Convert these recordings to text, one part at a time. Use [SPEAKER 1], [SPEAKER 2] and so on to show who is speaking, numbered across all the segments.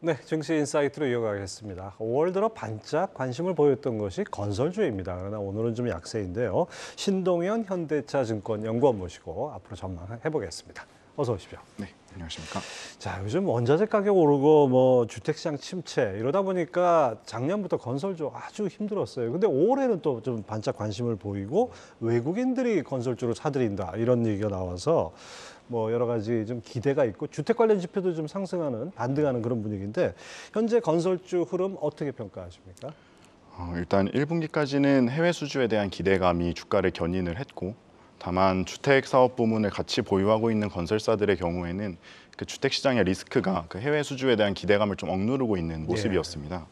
[SPEAKER 1] 네, 증시 인사이트로 이어가겠습니다. 5월 들어 반짝 관심을 보였던 것이 건설주입니다. 그러나 오늘은 좀 약세인데요. 신동현 현대차증권 연구원 모시고 앞으로 전망해 보겠습니다. 어서 오십시오.
[SPEAKER 2] 네, 안녕하십니까.
[SPEAKER 1] 자, 요즘 원자재 가격 오르고 뭐 주택시장 침체 이러다 보니까 작년부터 건설주 아주 힘들었어요. 근데 5월에는 또 좀 반짝 관심을 보이고 외국인들이 건설주를 사들인다 이런 얘기가 나와서 뭐 여러 가지 좀 기대가 있고 주택 관련 지표도 좀 상승하는 반등하는 그런 분위기인데 현재 건설주 흐름 어떻게 평가하십니까?
[SPEAKER 2] 일단 1분기까지는 해외 수주에 대한 기대감이 주가를 견인을 했고, 다만 주택 사업 부문을 같이 보유하고 있는 건설사들의 경우에는 그 주택 시장의 리스크가 그 해외 수주에 대한 기대감을 좀 억누르고 있는 모습이었습니다.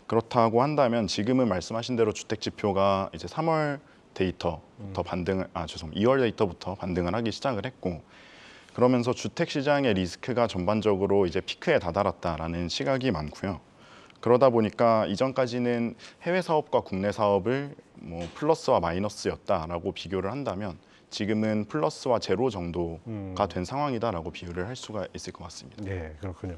[SPEAKER 2] 그렇다고 한다면 지금은 말씀하신 대로 주택 지표가 이제 3월 데이터부터 2월 데이터부터 반등을 하기 시작을 했고, 그러면서 주택 시장의 리스크가 전반적으로 이제 피크에 다다랐다라는 시각이 많고요. 그러다 보니까 이전까지는 해외 사업과 국내 사업을 뭐 플러스와 마이너스였다라고 비교를 한다면 지금은 플러스와 제로 정도가 된 상황이다라고 비유를 할 수가 있을 것 같습니다.
[SPEAKER 1] 네, 그렇군요.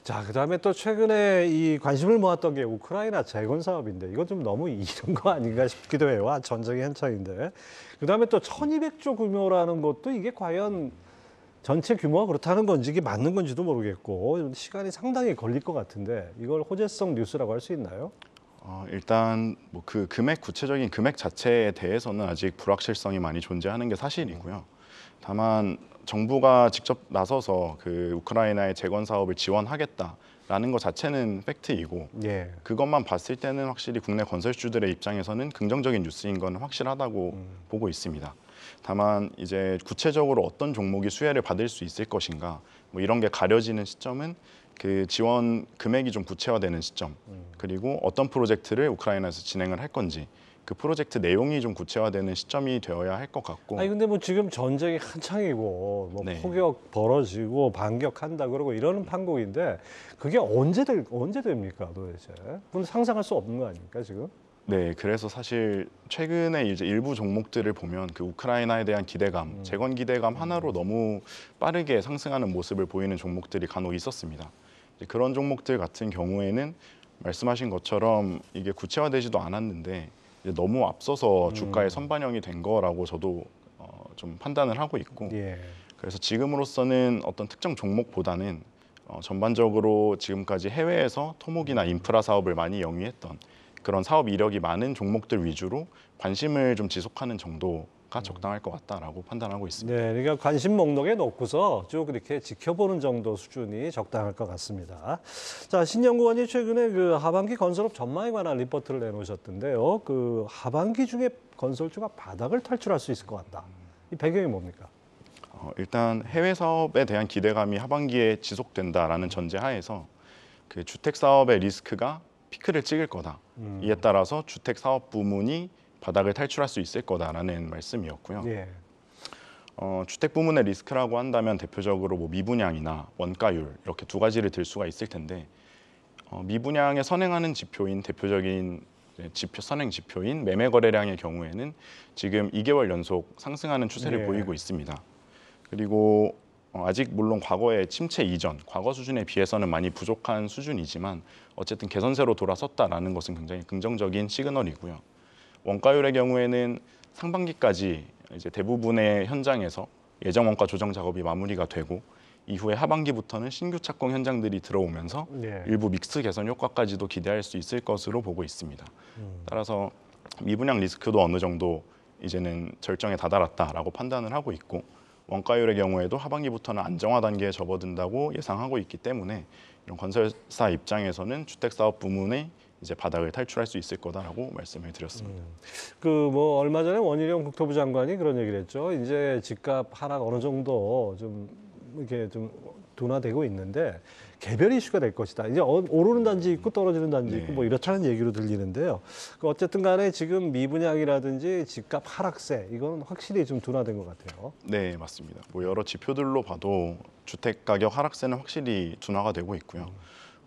[SPEAKER 1] 자, 그다음에 또 최근에 이 관심을 모았던 게 우크라이나 재건 사업인데 이거 좀 너무 이른 거 아닌가 싶기도 해요. 전쟁이 한창인데. 그다음에 또 1,200조 규모라는 것도 이게 과연 전체 규모가 그렇다는 건지 이게 맞는 건지도 모르겠고 시간이 상당히 걸릴 것 같은데 이걸 호재성 뉴스라고 할 수 있나요?
[SPEAKER 2] 일단 뭐 그 구체적인 금액 자체에 대해서는 아직 불확실성이 많이 존재하는 게 사실이고요. 다만 정부가 직접 나서서 그 우크라이나의 재건 사업을 지원하겠다라는 것 자체는 팩트이고,
[SPEAKER 1] 예.
[SPEAKER 2] 그것만 봤을 때는 확실히 국내 건설주들의 입장에서는 긍정적인 뉴스인 건 확실하다고 보고 있습니다. 다만 이제 구체적으로 어떤 종목이 수혜를 받을 수 있을 것인가, 뭐 이런 게 가려지는 시점은 그 지원 금액이 좀 구체화되는 시점, 그리고 어떤 프로젝트를 우크라이나에서 진행을 할 건지 그 프로젝트 내용이 좀 구체화되는 시점이 되어야 할 것 같고.
[SPEAKER 1] 아니 근데 뭐 지금 전쟁이 한창이고 뭐
[SPEAKER 2] 네.
[SPEAKER 1] 폭격 벌어지고 반격한다 그러고 이러는 판국인데 그게 언제 됩니까 도대체? 그건 상상할 수 없는 거 아닙니까 지금?
[SPEAKER 2] 네, 그래서 사실 최근에 이제 일부 종목들을 보면 그 우크라이나에 대한 기대감, 재건 기대감 하나로 너무 빠르게 상승하는 모습을 보이는 종목들이 간혹 있었습니다. 이제 그런 종목들 같은 경우에는 말씀하신 것처럼 이게 구체화되지도 않았는데 이제 너무 앞서서 주가에 선반영이 된 거라고 저도 좀 판단을 하고 있고,
[SPEAKER 1] 예.
[SPEAKER 2] 그래서 지금으로서는 어떤 특정 종목보다는 전반적으로 지금까지 해외에서 토목이나 인프라 사업을 많이 영위했던 그런 사업 이력이 많은 종목들 위주로 관심을 좀 지속하는 정도가 적당할 것 같다라고 판단하고 있습니다.
[SPEAKER 1] 네, 그러니까 관심 목록에 놓고서 쭉 이렇게 지켜보는 정도 수준이 적당할 것 같습니다. 자, 신연구원이 최근에 그 하반기 건설업 전망에 관한 리포트를 내놓으셨던데요. 그 하반기 중에 건설주가 바닥을 탈출할 수 있을 것 같다. 이 배경이 뭡니까?
[SPEAKER 2] 일단 해외 사업에 대한 기대감이 하반기에 지속된다라는 전제 하에서 그 주택 사업의 리스크가 피크를 찍을 거다. 이에 따라서 주택 사업 부문이 바닥을 탈출할 수 있을 거다라는 말씀이었고요.
[SPEAKER 1] 예.
[SPEAKER 2] 주택 부문의 리스크라고 한다면 대표적으로 뭐 미분양이나 원가율 이렇게 두 가지를 들 수가 있을 텐데, 미분양에 선행하는 지표인 대표적인 선행 지표인 매매 거래량의 경우에는 지금 2개월 연속 상승하는 추세를
[SPEAKER 1] 예.
[SPEAKER 2] 보이고 있습니다. 그리고 아직 물론 과거의 침체 이전, 과거 수준에 비해서는 많이 부족한 수준이지만 어쨌든 개선세로 돌아섰다라는 것은 굉장히 긍정적인 시그널이고요. 원가율의 경우에는 상반기까지 이제 대부분의 현장에서 예정 원가 조정 작업이 마무리가 되고 이후에 하반기부터는 신규 착공 현장들이 들어오면서
[SPEAKER 1] 예.
[SPEAKER 2] 일부 믹스 개선 효과까지도 기대할 수 있을 것으로 보고 있습니다. 따라서 미분양 리스크도 어느 정도 이제는 절정에 다다랐다라고 판단을 하고 있고, 원가율의 경우에도 하반기부터는 안정화 단계에 접어든다고 예상하고 있기 때문에 이런 건설사 입장에서는 주택 사업 부문의 이제 바닥을 탈출할 수 있을 거다라고 말씀을 드렸습니다.
[SPEAKER 1] 그 뭐 얼마 전에 원희룡 국토부 장관이 그런 얘기를 했죠. 이제 집값 하락 어느 정도 좀 이렇게 좀 둔화되고 있는데 개별 이슈가 될 것이다. 이제 오르는 단지 있고 떨어지는 단지 있고 뭐 이렇다는 얘기로 들리는데요. 그 어쨌든 간에 지금 미분양이라든지 집값 하락세 이건 확실히 좀 둔화된 것 같아요.
[SPEAKER 2] 네, 맞습니다. 뭐 여러 지표들로 봐도 주택 가격 하락세는 확실히 둔화가 되고 있고요.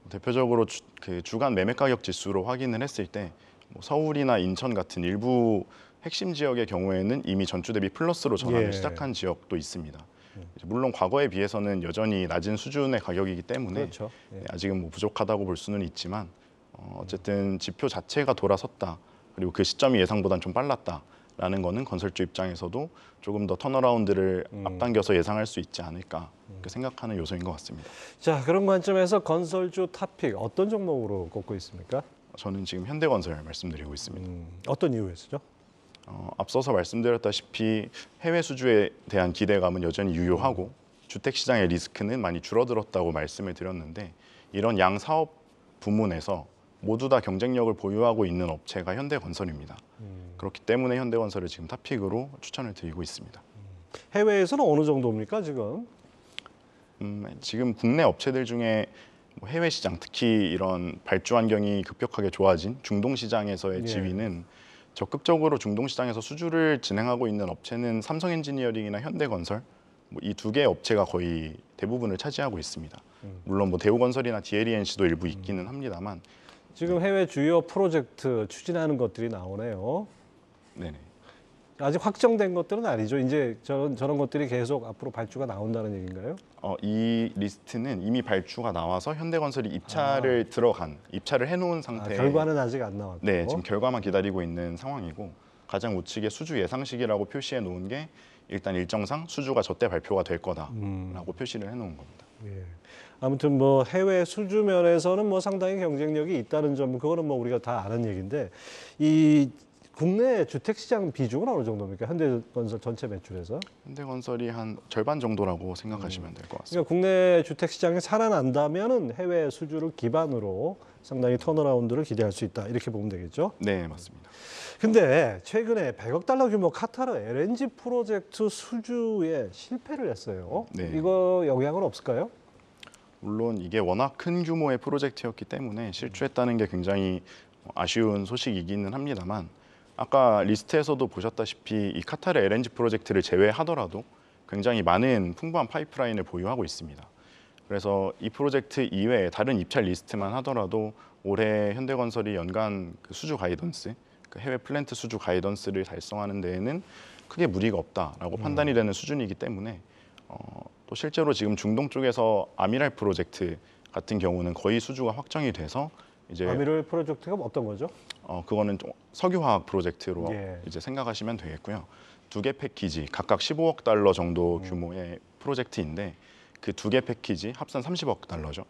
[SPEAKER 2] 대표적으로 그 주간 매매 가격 지수로 확인을 했을 때 뭐 서울이나 인천 같은 일부 핵심 지역의 경우에는 이미 전주 대비 플러스로 전환을
[SPEAKER 1] 예.
[SPEAKER 2] 시작한 지역도 있습니다. 이제 물론 과거에 비해서는 여전히 낮은 수준의 가격이기 때문에
[SPEAKER 1] 그렇죠. 예.
[SPEAKER 2] 아직은 뭐 부족하다고 볼 수는 있지만 어쨌든 지표 자체가 돌아섰다. 그리고 그 시점이 예상보다는 좀 빨랐다라는 거는 건설주 입장에서도 조금 더 턴어라운드를 앞당겨서 예상할 수 있지 않을까 그렇게 생각하는 요소인 것 같습니다.
[SPEAKER 1] 자, 그런 관점에서 건설주 탑픽 어떤 종목으로 꼽고 있습니까?
[SPEAKER 2] 저는 지금 현대건설 말씀드리고 있습니다.
[SPEAKER 1] 어떤 이유에서죠?
[SPEAKER 2] 앞서서 말씀드렸다시피 해외 수주에 대한 기대감은 여전히 유효하고 주택 시장의 리스크는 많이 줄어들었다고 말씀을 드렸는데 이런 양 사업 부문에서 모두 다 경쟁력을 보유하고 있는 업체가 현대건설입니다. 그렇기 때문에 현대건설을 지금 탑픽으로 추천을 드리고 있습니다.
[SPEAKER 1] 해외에서는 어느 정도입니까, 지금?
[SPEAKER 2] 지금 국내 업체들 중에 뭐 해외 시장, 특히 이런 발주 환경이 급격하게 좋아진 중동 시장에서의
[SPEAKER 1] 예.
[SPEAKER 2] 지위는 적극적으로 중동 시장에서 수주를 진행하고 있는 업체는 삼성 엔지니어링이나 현대건설 뭐 이 두 개의 업체가 거의 대부분을 차지하고 있습니다. 물론 뭐 대우건설이나 DLENC도 일부 있기는 합니다만
[SPEAKER 1] 지금 해외 주요 프로젝트 추진하는 것들이 나오네요.
[SPEAKER 2] 네네.
[SPEAKER 1] 아직 확정된 것들은 아니죠. 이제 저런 것들이 계속 앞으로 발주가 나온다는 얘기인가요?
[SPEAKER 2] 이 리스트는 이미 발주가 나와서 현대건설이 입찰을 해놓은 상태.
[SPEAKER 1] 결과는 아직 안 나왔고.
[SPEAKER 2] 네, 지금 결과만 기다리고 있는 상황이고 가장 우측에 수주 예상식이라고 표시해 놓은 게 일단 일정상 수주가 저때 발표가 될 거다라고 표시를 해놓은 겁니다.
[SPEAKER 1] 예. 아무튼 뭐 해외 수주 면에서는 뭐 상당히 경쟁력이 있다는 점, 그거는 뭐 우리가 다 아는 얘기인데 이 국내 주택 시장 비중은 어느 정도입니까? 현대건설 전체 매출에서?
[SPEAKER 2] 현대건설이 한 절반 정도라고 생각하시면 될 것 같습니다.
[SPEAKER 1] 그러니까 국내 주택 시장이 살아난다면은 해외 수주를 기반으로 상당히 턴어라운드를 기대할 수 있다. 이렇게 보면 되겠죠?
[SPEAKER 2] 네, 맞습니다.
[SPEAKER 1] 근데 최근에 100억 달러 규모 카타르 LNG 프로젝트 수주에 실패를 했어요.
[SPEAKER 2] 네.
[SPEAKER 1] 이거 영향은 없을까요?
[SPEAKER 2] 물론 이게 워낙 큰 규모의 프로젝트였기 때문에 실추했다는 게 굉장히 아쉬운 소식이기는 합니다만 아까 리스트에서도 보셨다시피 이 카타르 LNG 프로젝트를 제외하더라도 굉장히 많은 풍부한 파이프라인을 보유하고 있습니다. 그래서 이 프로젝트 이외에 다른 입찰 리스트만 하더라도 올해 현대건설이 연간 그 수주 가이던스, 그 해외 플랜트 수주 가이던스를 달성하는 데에는 크게 무리가 없다라고 판단이 되는 수준이기 때문에 또 실제로 지금 중동 쪽에서 아미랄 프로젝트 같은 경우는 거의 수주가 확정이 돼서 이제
[SPEAKER 1] 아미랄 프로젝트가 어떤 거죠?
[SPEAKER 2] 그거는 좀 석유화학 프로젝트로
[SPEAKER 1] 예.
[SPEAKER 2] 이제 생각하시면 되겠고요. 두 개 패키지 각각 15억 달러 정도 규모의 프로젝트인데 그 두 개 패키지 합산 30억 달러죠.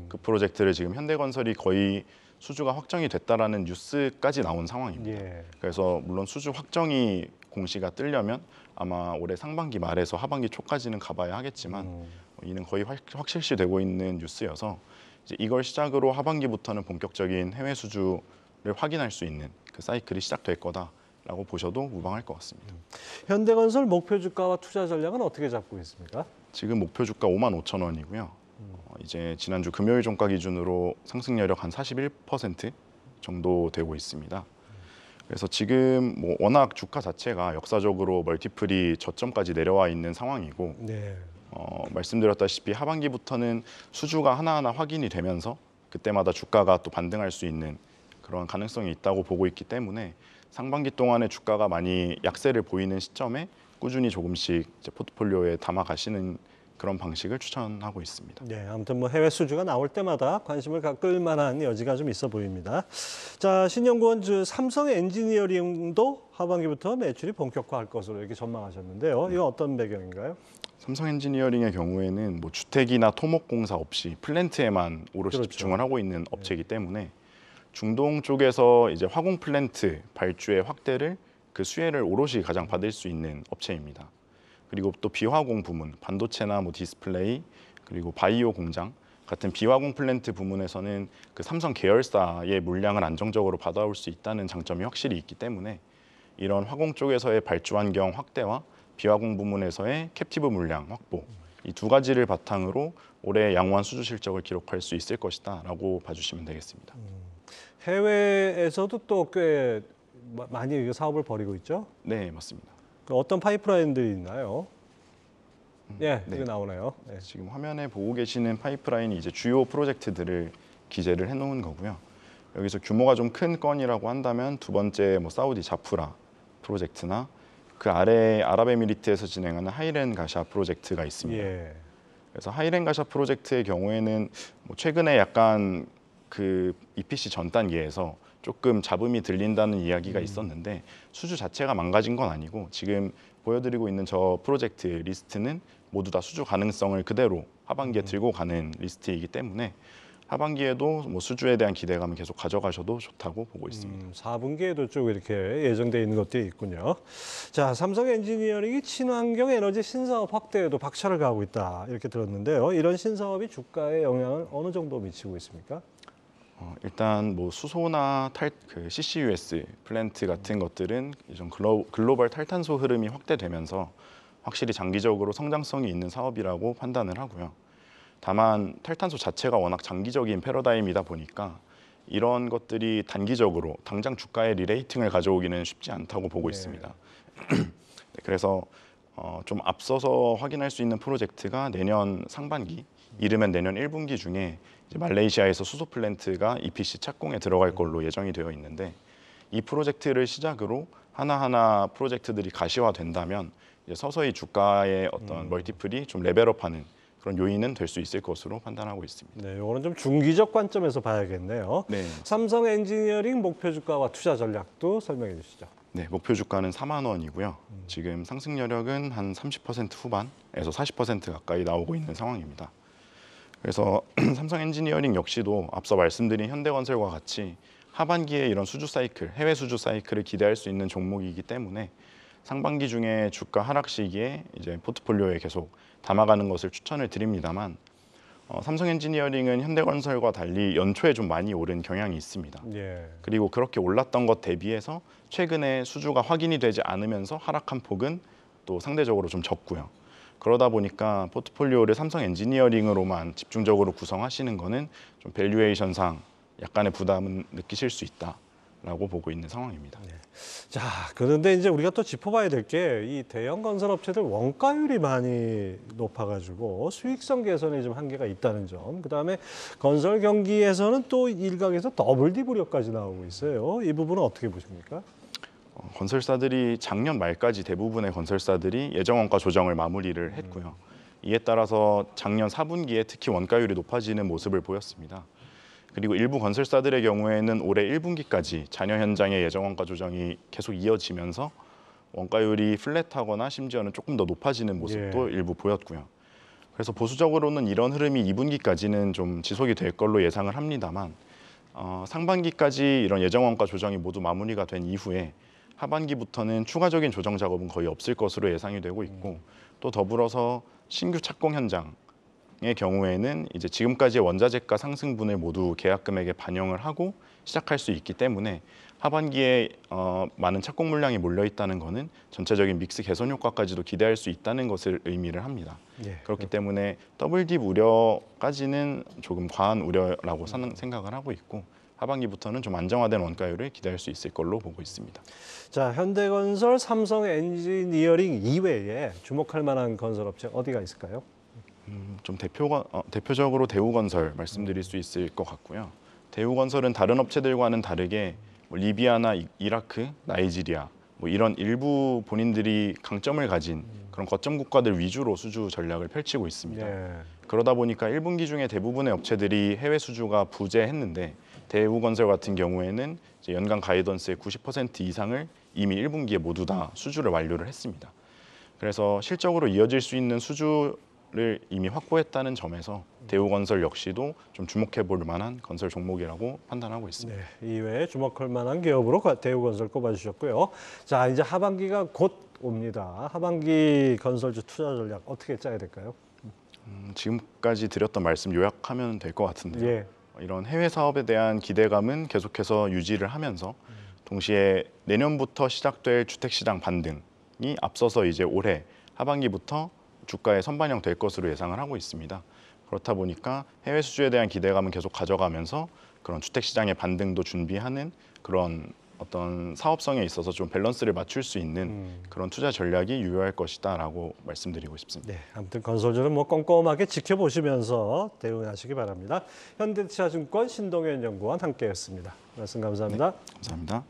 [SPEAKER 2] 그 프로젝트를 지금 현대건설이 거의 수주가 확정이 됐다라는 뉴스까지 나온 상황입니다.
[SPEAKER 1] 예.
[SPEAKER 2] 그래서 물론 수주 확정이 공시가 뜨려면 아마 올해 상반기 말에서 하반기 초까지는 가봐야 하겠지만 이는 거의 확실시되고 있는 뉴스여서 이제 이걸 시작으로 하반기부터는 본격적인 해외 수주를 확인할 수 있는 그 사이클이 시작될 거다라고 보셔도 무방할 것 같습니다.
[SPEAKER 1] 현대건설 목표 주가와 투자 전략은 어떻게 잡고 있습니까?
[SPEAKER 2] 지금 목표 주가 55,000원이고요. 이제 지난주 금요일 종가 기준으로 상승 여력 한 41% 정도 되고 있습니다. 그래서 지금 뭐 워낙 주가 자체가 역사적으로 멀티플이 저점까지 내려와 있는 상황이고
[SPEAKER 1] 네.
[SPEAKER 2] 말씀드렸다시피 하반기부터는 수주가 하나하나 확인이 되면서 그때마다 주가가 또 반등할 수 있는 그런 가능성이 있다고 보고 있기 때문에 상반기 동안에 주가가 많이 약세를 보이는 시점에 꾸준히 조금씩 이제 포트폴리오에 담아 가시는 그런 방식을 추천하고 있습니다.
[SPEAKER 1] 네, 아무튼 뭐 해외 수주가 나올 때마다 관심을 끌 만한 여지가 좀 있어 보입니다. 자, 신연구원 삼성 엔지니어링도 하반기부터 매출이 본격화할 것으로 이렇게 전망하셨는데요. 이거 어떤 배경인가요?
[SPEAKER 2] 삼성 엔지니어링의 경우에는 뭐 주택이나 토목공사 없이 플랜트에만 오롯이
[SPEAKER 1] 그렇죠.
[SPEAKER 2] 집중을 하고 있는 업체이기 때문에 중동 쪽에서 이제 화공 플랜트 발주의 확대를 그 수혜를 오롯이 가장 받을 수 있는 업체입니다. 그리고 또 비화공 부문, 반도체나 뭐 디스플레이, 그리고 바이오 공장 같은 비화공 플랜트 부문에서는 그 삼성 계열사의 물량을 안정적으로 받아올 수 있다는 장점이 확실히 있기 때문에 이런 화공 쪽에서의 발주 환경 확대와 비화공 부문에서의 캡티브 물량 확보, 이 두 가지를 바탕으로 올해 양호한 수주 실적을 기록할 수 있을 것이다라고 봐주시면 되겠습니다.
[SPEAKER 1] 해외에서도 또 꽤 많이 사업을 벌이고 있죠?
[SPEAKER 2] 네, 맞습니다.
[SPEAKER 1] 어떤 파이프라인들이 있나요? 예,
[SPEAKER 2] 네.
[SPEAKER 1] 이거 나오네요. 네.
[SPEAKER 2] 지금 화면에 보고 계시는 파이프라인이 이제 주요 프로젝트들을 기재를 해놓은 거고요. 여기서 규모가 좀 큰 건이라고 한다면 두 번째 뭐 사우디 자프라 프로젝트나 그 아래 아랍에미리트에서 진행하는 하이렌 가샤 프로젝트가 있습니다.
[SPEAKER 1] 예.
[SPEAKER 2] 그래서 하이렌 가샤 프로젝트의 경우에는 뭐 최근에 약간 그 EPC 전 단계에서 조금 잡음이 들린다는 이야기가 있었는데 수주 자체가 망가진 건 아니고 지금 보여드리고 있는 저 프로젝트 리스트는 모두 다 수주 가능성을 그대로 하반기에 들고 가는 리스트이기 때문에 하반기에도 뭐 수주에 대한 기대감을 계속 가져가셔도 좋다고 보고 있습니다.
[SPEAKER 1] 4분기에도 쭉 이렇게 예정돼 있는 것들이 있군요. 자, 삼성 엔지니어링이 친환경 에너지 신사업 확대에도 박차를 가하고 있다 이렇게 들었는데요. 이런 신사업이 주가에 영향을 어느 정도 미치고 있습니까?
[SPEAKER 2] 일단 뭐 수소나 CCUS 플랜트 같은 것들은 이전 글로벌 탈탄소 흐름이 확대되면서 확실히 장기적으로 성장성이 있는 사업이라고 판단을 하고요. 다만 탈탄소 자체가 워낙 장기적인 패러다임이다 보니까 이런 것들이 단기적으로 당장 주가에 리레이팅을 가져오기는 쉽지 않다고 보고 있습니다. 네, 그래서 좀 앞서서 확인할 수 있는 프로젝트가 내년 상반기, 이르면 내년 1분기 중에 이제 말레이시아에서 수소 플랜트가 EPC 착공에 들어갈 걸로 예정이 되어 있는데 이 프로젝트를 시작으로 하나하나 프로젝트들이 가시화된다면 이제 서서히 주가의 어떤 멀티플이 좀 레벨업하는 그런 요인은 될 수 있을 것으로 판단하고 있습니다.
[SPEAKER 1] 네, 이거는 좀 중기적 관점에서 봐야겠네요.
[SPEAKER 2] 네,
[SPEAKER 1] 삼성 엔지니어링 목표 주가와 투자 전략도 설명해 주시죠.
[SPEAKER 2] 네, 목표 주가는 4만 원이고요. 지금 상승 여력은 한 30% 후반에서 40% 가까이 나오고 있는 상황입니다. 그래서 삼성 엔지니어링 역시도 앞서 말씀드린 현대건설과 같이 하반기에 이런 수주 사이클, 해외 수주 사이클을 기대할 수 있는 종목이기 때문에 상반기 중에 주가 하락 시기에 이제 포트폴리오에 계속 담아가는 것을 추천을 드립니다만 삼성 엔지니어링은 현대건설과 달리 연초에 좀 많이 오른 경향이 있습니다.
[SPEAKER 1] 예.
[SPEAKER 2] 그리고 그렇게 올랐던 것 대비해서 최근에 수주가 확인이 되지 않으면서 하락한 폭은 또 상대적으로 좀 적고요. 그러다 보니까 포트폴리오를 삼성 엔지니어링으로만 집중적으로 구성하시는 거는 좀 밸류에이션상 약간의 부담은 느끼실 수 있다라고 보고 있는 상황입니다.
[SPEAKER 1] 자, 그런데 이제 우리가 또 짚어봐야 될 게 이 대형 건설업체들 원가율이 많이 높아가지고 수익성 개선에 좀 한계가 있다는 점. 그다음에 건설 경기에서는 또 일각에서 더블 딥 우려까지 나오고 있어요. 이 부분은 어떻게 보십니까?
[SPEAKER 2] 건설사들이 작년 말까지 대부분의 건설사들이 예정 원가 조정을 마무리를 했고요. 이에 따라서 작년 4분기에 특히 원가율이 높아지는 모습을 보였습니다. 그리고 일부 건설사들의 경우에는 올해 1분기까지 잔여 현장의 예정 원가 조정이 계속 이어지면서 원가율이 플랫하거나 심지어는 조금 더 높아지는 모습도 일부 보였고요. 그래서 보수적으로는 이런 흐름이 2분기까지는 좀 지속이 될 걸로 예상을 합니다만 상반기까지 이런 예정 원가 조정이 모두 마무리가 된 이후에 하반기부터는 추가적인 조정 작업은 거의 없을 것으로 예상이 되고 있고 또 더불어서 신규 착공 현장의 경우에는 이제 지금까지의 원자재가 상승분을 모두 계약 금액에 반영을 하고 시작할 수 있기 때문에 하반기에 많은 착공 물량이 몰려 있다는 것은 전체적인 믹스 개선 효과까지도 기대할 수 있다는 것을 의미를 합니다. 그렇기 때문에 더블 딥 우려까지는 조금 과한 우려라고 생각을 하고 있고 하반기부터는 좀 안정화된 원가율을 기대할 수 있을 걸로 보고 있습니다.
[SPEAKER 1] 자, 현대건설, 삼성 엔지니어링 이외에 주목할 만한 건설업체 어디가 있을까요?
[SPEAKER 2] 좀 대표적으로 대우건설 말씀드릴 수 있을 것 같고요. 대우건설은 다른 업체들과는 다르게 뭐 리비아나 이라크, 나이지리아 뭐 이런 일부 본인들이 강점을 가진 그런 거점 국가들 위주로 수주 전략을 펼치고 있습니다. 그러다 보니까 1분기 중에 대부분의 업체들이 해외 수주가 부재했는데 대우건설 같은 경우에는 이제 연간 가이던스의 90% 이상을 이미 1분기에 모두 다 수주를 완료를 했습니다. 그래서 실적으로 이어질 수 있는 수주를 이미 확보했다는 점에서 대우건설 역시도 좀 주목해 볼 만한 건설 종목이라고 판단하고 있습니다.
[SPEAKER 1] 네, 이외에 주목할 만한 기업으로 대우건설 꼽아주셨고요. 자, 이제 하반기가 곧 옵니다. 하반기 건설주 투자 전략 어떻게 짜야 될까요?
[SPEAKER 2] 지금까지 드렸던 말씀 요약하면 될 것 같은데요. 이런 해외 사업에 대한 기대감은 계속해서 유지를 하면서 동시에 내년부터 시작될 주택시장 반등이 앞서서 이제 올해 하반기부터 주가에 선반영될 것으로 예상을 하고 있습니다. 그렇다 보니까 해외 수주에 대한 기대감은 계속 가져가면서 그런 주택시장의 반등도 준비하는 그런 어떤 사업성에 있어서 좀 밸런스를 맞출 수 있는 그런 투자 전략이 유효할 것이다라고 말씀드리고 싶습니다.
[SPEAKER 1] 네, 아무튼 건설주는 뭐 꼼꼼하게 지켜보시면서 대응하시기 바랍니다. 현대차증권 신동현 연구원 함께했습니다. 말씀 감사합니다.
[SPEAKER 2] 네, 감사합니다.